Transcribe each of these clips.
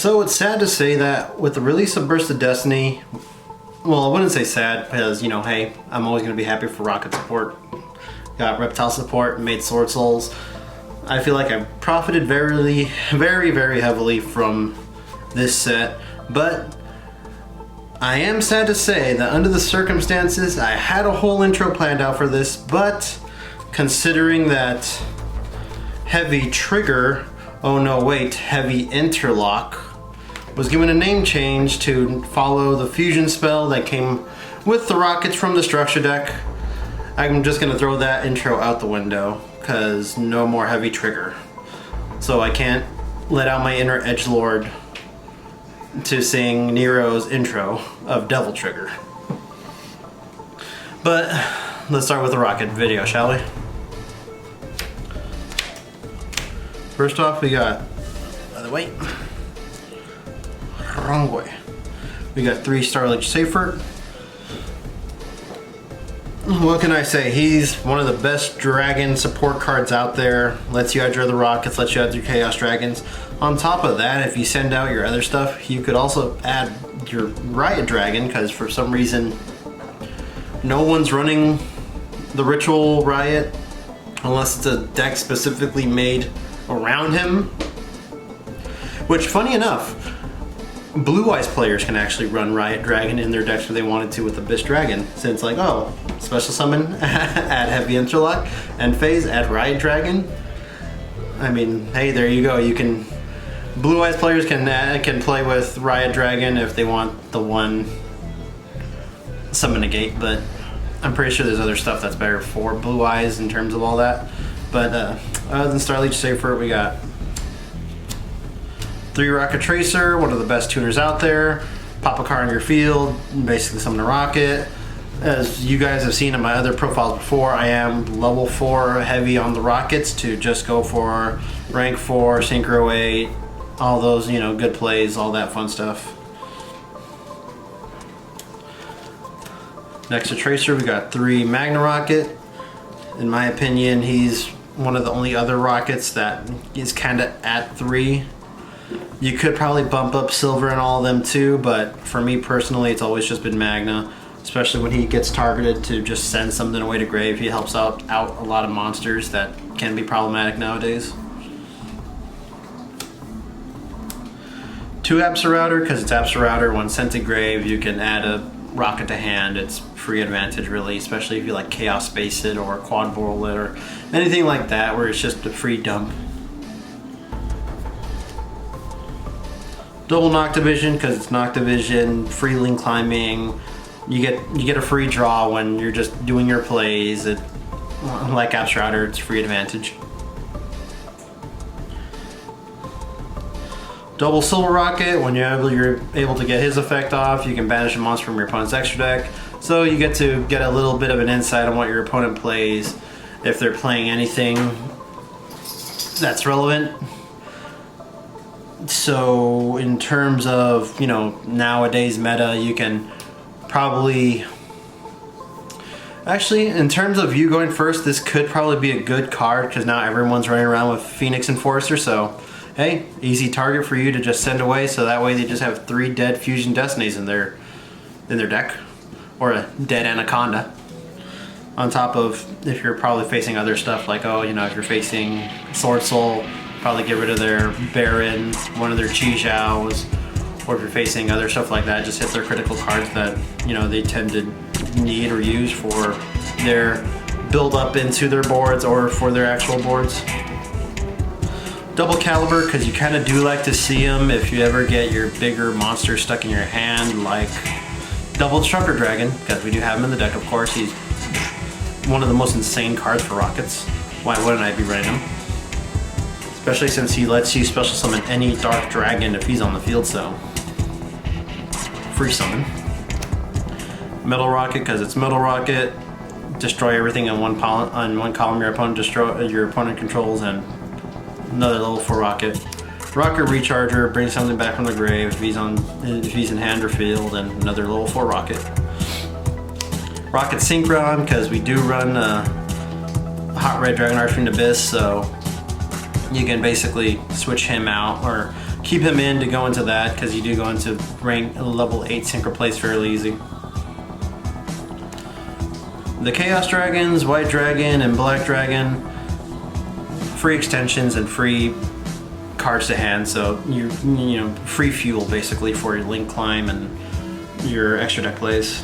So it's sad to say that with the release of Burst of Destiny, well, I wouldn't say sad because, you know, hey, I'm always going to be happy for Rocket support. Got Reptile support, made Sword Souls. I feel like I profited very heavily from this set, but I am sad to say that under the circumstances, I had a whole intro planned out for this, but considering that Heavy Trigger, oh no wait, Heavy Interlock, was given a name change to follow the fusion spell that came with the Rockets from the structure deck, I'm just gonna throw that intro out the window, because no more Heavy Trigger. So I can't let out my inner edgelord to sing Nero's intro of Devil Trigger. But let's start with the Rocket video, shall we? First off, we got, by the way, wrong way. We got 3 Starlight Safer. What can I say? He's one of the best dragon support cards out there. Lets you add the Rockets, lets you add your Chaos Dragons. On top of that, if you send out your other stuff, you could also add your Riot Dragon, because for some reason no one's running the Ritual Riot unless it's a deck specifically made around him. Which, funny enough, Blue Eyes players can actually run Riot Dragon in their decks if they wanted to with Abyss Dragon. Since, like, oh, special summon, add Heavy Interlock, and phase, add Riot Dragon. I mean, hey, there you go. You can, Blue Eyes players can play with Riot Dragon if they want the one summon negate, but I'm pretty sure there's other stuff that's better for Blue Eyes in terms of all that. But other than Starleech Safer, we got 3 Rocket Tracer, one of the best tuners out there. Pop a card in your field, basically summon a rocket. As you guys have seen in my other profiles before, I am level 4 heavy on the Rockets to just go for rank 4, Synchro 8, all those, you know, good plays, all that fun stuff. Next to Tracer, we got 3 Magna Rocket. In my opinion, he's one of the only other Rockets that is kind of at 3. You could probably bump up Silver and all of them too, but for me personally, it's always just been Magna. Especially when he gets targeted to just send something away to grave. He helps out a lot of monsters that can be problematic nowadays. 2 Absolrouter, because it's Absolrouter. When sent to grave, you can add a Rocket to hand. It's free advantage really, especially if you like Chaos Space it or Quad Borrelend or anything like that where it's just a free dump. Double Noctivision, because it's Noctivision, free link climbing. You get a free draw when you're just doing your plays. Like Absolrouter, it's free advantage. Double Silver Rocket, when you're able to get his effect off, you can banish a monster from your opponent's extra deck. So you get to get a little bit of an insight on what your opponent plays, if they're playing anything that's relevant. So in terms of, you know, nowadays meta, you can probably, actually, in terms of you going first, this could probably be a good card because now everyone's running around with Phoenix Enforcer, so hey, easy target for you to just send away, so that way they just have 3 dead Fusion Destinies in their deck, or a dead Anaconda. On top of, if you're probably facing other stuff like, oh, you know, if you're facing Sword Soul, probably get rid of their Baron, one of their Chi Zhaos, or if you're facing other stuff like that, just hit their critical cards that, you know, they tend to need or use for their build up into their boards or for their actual boards. Double Caliber, because you kind of do like to see them if you ever get your bigger monster stuck in your hand, like Double Disruptor Dragon, because we do have him in the deck, of course. He's one of the most insane cards for Rockets. Why wouldn't I be running him? Especially since he lets you special summon any Dark Dragon if he's on the field, so free summon. Metal Rocket, because it's Metal Rocket. Destroy everything on one column your opponent controls, and another level 4 Rocket. Rocket Recharger, bring something back from the grave if he's in hand or field, and another level 4 Rocket. Rocket Synchron, because we do run Hot Red Dragon Archfiend Abyss, so you can basically switch him out or keep him in to go into that, because you do go into rank level 8 synchro plays fairly easy. The Chaos Dragons, White Dragon and Black Dragon, free extensions and free cards to hand, so you know, free fuel basically for your link climb and your extra deck plays.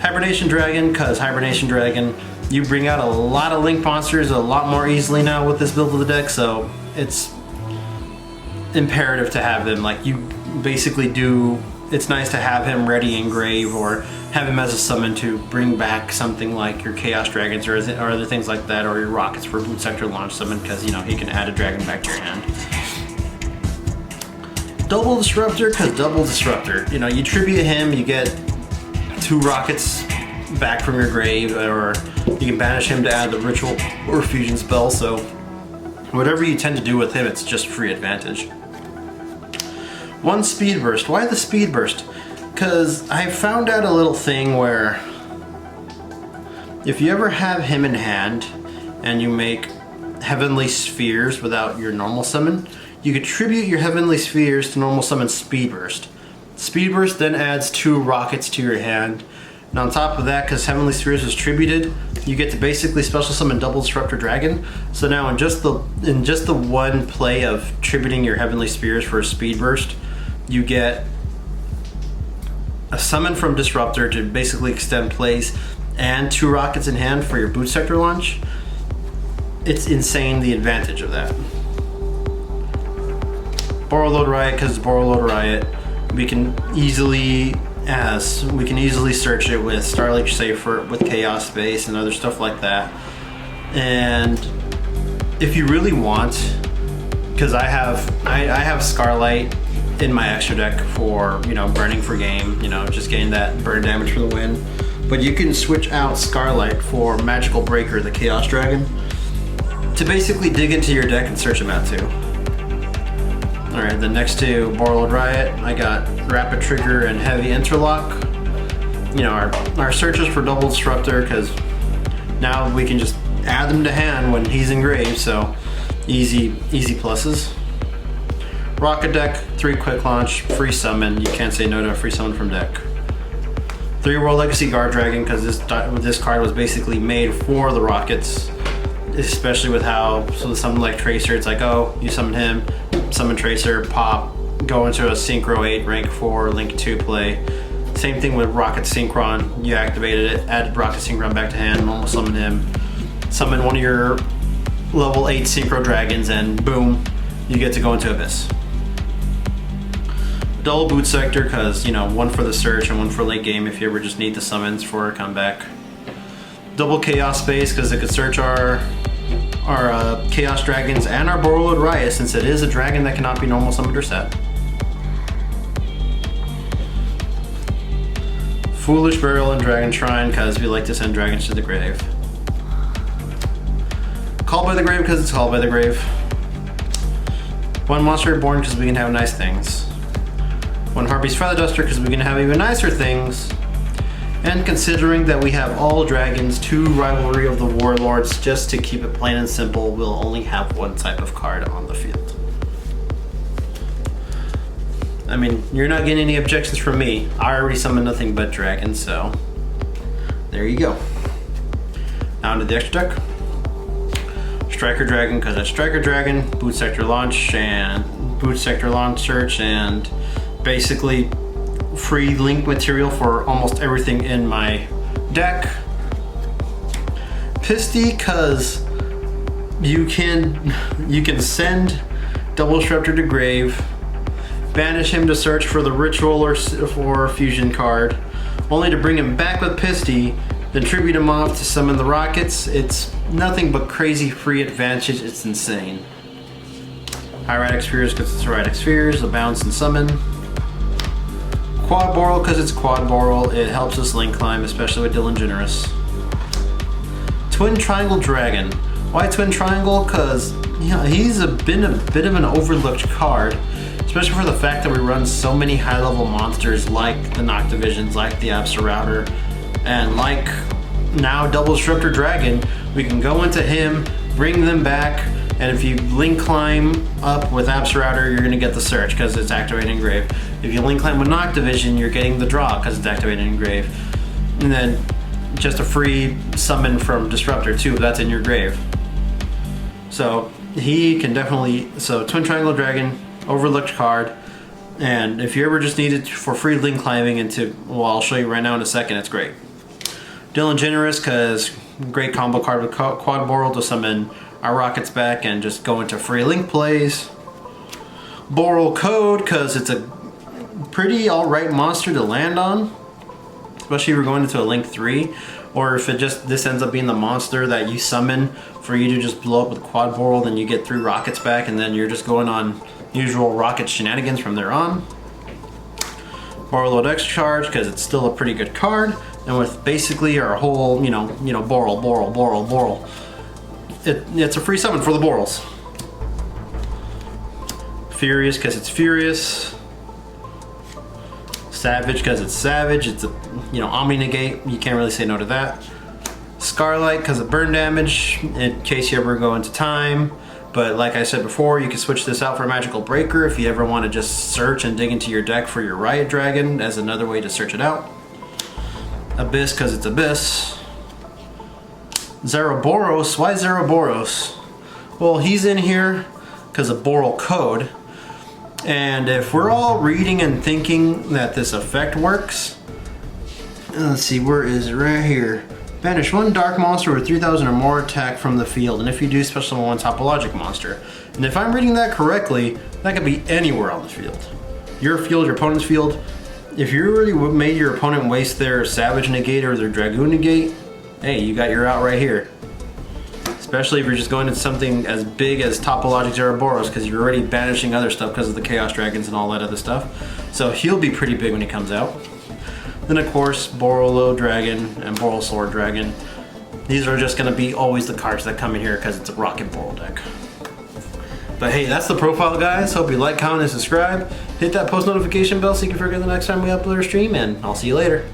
Hibernation Dragon, because Hibernation Dragon, you bring out a lot of link monsters a lot more easily now with this build of the deck, so it's imperative to have them. Like, you basically do, it's nice to have him ready in grave, or have him as a summon to bring back something like your Chaos Dragons or other things like that, or your Rockets for Boot Sector launch summon, because, you know, he can add a dragon back to your hand. Double Disruptor, because Double Disruptor, you know, you tribute him, you get 2 Rockets back from your grave, or you can banish him to add the Ritual or Fusion spell, so whatever you tend to do with him, it's just free advantage. 1 Speed Burst. Why the Speed Burst? Because I found out a little thing where if you ever have him in hand and you make Heavenly Spheres without your normal summon, you could tribute your Heavenly Spheres to normal summon Speed Burst. Speed Burst then adds 2 Rockets to your hand. And on top of that, because Heavenly Spheres is tributed, you get to basically special summon Double Disruptor Dragon. So now in just the one play of tributing your Heavenly Spheres for a Speed Burst, you get a summon from Disruptor to basically extend plays, and 2 Rockets in hand for your Boot Sector launch. It's insane, the advantage of that. Borrelend Riot, because it's Borrelend Riot, we can easily search it with Starlight Safer, with Chaos Space and other stuff like that. And if you really want, because I have Scarlight in my extra deck for, you know, burning for game, you know, just getting that burn damage for the win. But you can switch out Scarlight for Magical Breaker, the Chaos Dragon, to basically dig into your deck and search them out too. Alright, then next to Borrelend Riot, I got Rapid Trigger and Heavy Interlock. You know, our searches for Double Disruptor, because now we can just add them to hand when he's engraved, so easy pluses. Rocket deck, 3 quick launch, free summon. You can't say no to a free summon from deck. 3 World Legacy Guard Dragon, because this card was basically made for the Rockets, especially with how, so something like Tracer, it's like, oh, you summon him, summon Tracer, pop, go into a Synchro 8, rank 4, Link 2 play. Same thing with Rocket Synchron, you activated it, added Rocket Synchron back to hand, normal summon him, summon one of your level 8 Synchro Dragons, and boom, you get to go into Abyss. Double Boot Sector, because, you know, 1 for the search and 1 for late game if you ever just need the summons for a comeback. Double Chaos Space, because it could search our Chaos Dragons and our Borrelend Riot, since it is a dragon that cannot be normal summoned or set. Foolish Burial and Dragon Shrine, because we like to send dragons to the grave. Called by the Grave, because it's called by the grave. 1 Monster Reborn, because we can have nice things. 1 Harpy's Feather Duster, because we can have even nicer things. And considering that we have all dragons, 2 Rivalry of the Warlords, just to keep it plain and simple, we'll only have 1 type of card on the field. I mean, you're not getting any objections from me. I already summoned nothing but dragons, so there you go. Now onto the extra deck. Striker Dragon, because it's Striker Dragon, Boot Sector Launch, and Boot Sector Launch Search, and basically free link material for almost everything in my deck. Pisty, because you can send Double Disruptor to grave, banish him to search for the Ritual or Fusion card, only to bring him back with Pisty, then tribute him off to summon the Rockets. It's nothing but crazy free advantage. It's insane. Hieratic Spheres, because it's Hieratic Spheres, the bounce and summon. Quad Borrel, because it's Quad Borrel, it helps us link climb, especially with Dylan Generous. Twin Triangle Dragon. Why Twin Triangle? Because, you know, he's been a bit of an overlooked card, especially for the fact that we run so many high-level monsters like the Noctivisions, like the Absolrouter, and like now Double Disruptor Dragon. We can go into him, bring them back, And if you link climb up with Router, you're gonna get the search because it's activated engrave. If you link climb with Noctivision, you're getting the draw because it's activated engrave. And then just a free summon from Disruptor too, that's in your grave. So he can definitely, so Twin Triangle Dragon, overlooked card. And if you ever just need it for free link climbing into, well, I'll show you right now in a second, it's great. Dylan Generous, because great combo card with Quad Borrelend to summon our Rockets back and just go into free link plays. Borrel Code, because it's a pretty alright monster to land on, especially if you're going into a link 3, or if it just, this ends up being the monster that you summon for you to just blow up with Quad Borrelend and you get 3 Rockets back and then you're just going on usual Rocket shenanigans from there on. Borrelend X Charge, because it's still a pretty good card, and with basically our whole, Borrel. It's a free summon for the Borrels. Furious, because it's furious. Savage, because it's savage. It's a, Omni Negate. You can't really say no to that. Scarlight, because of burn damage, in case you ever go into time. But like I said before, you can switch this out for a Magical Breaker if you ever want to just search and dig into your deck for your Riot Dragon as another way to search it out. Abyss, because it's Abyss. Zeraboros, why Zeraboros? Well, he's in here because of Borrel Code. And if we're all reading and thinking that this effect works, let's see, where is it? Right here. Banish 1 dark monster with 3,000 or more attack from the field, and if you do, special summon 1 topologic monster. And if I'm reading that correctly, that could be anywhere on the field. Your field, your opponent's field. If you really made your opponent waste their Savage Negate or their Dragoon Negate, hey, you got your out right here. Especially if you're just going into something as big as topologic Zeraboros, because you're already banishing other stuff because of the Chaos Dragons and all that other stuff. So he'll be pretty big when he comes out. Then of course, Borrel Dragon and Borrel Sword Dragon. These are just going to be always the cards that come in here because it's a Rocket Borrel deck. But hey, that's the profile, guys. Hope you like, comment, and subscribe. Hit that post notification bell so you can forget the next time we upload or stream, and I'll see you later.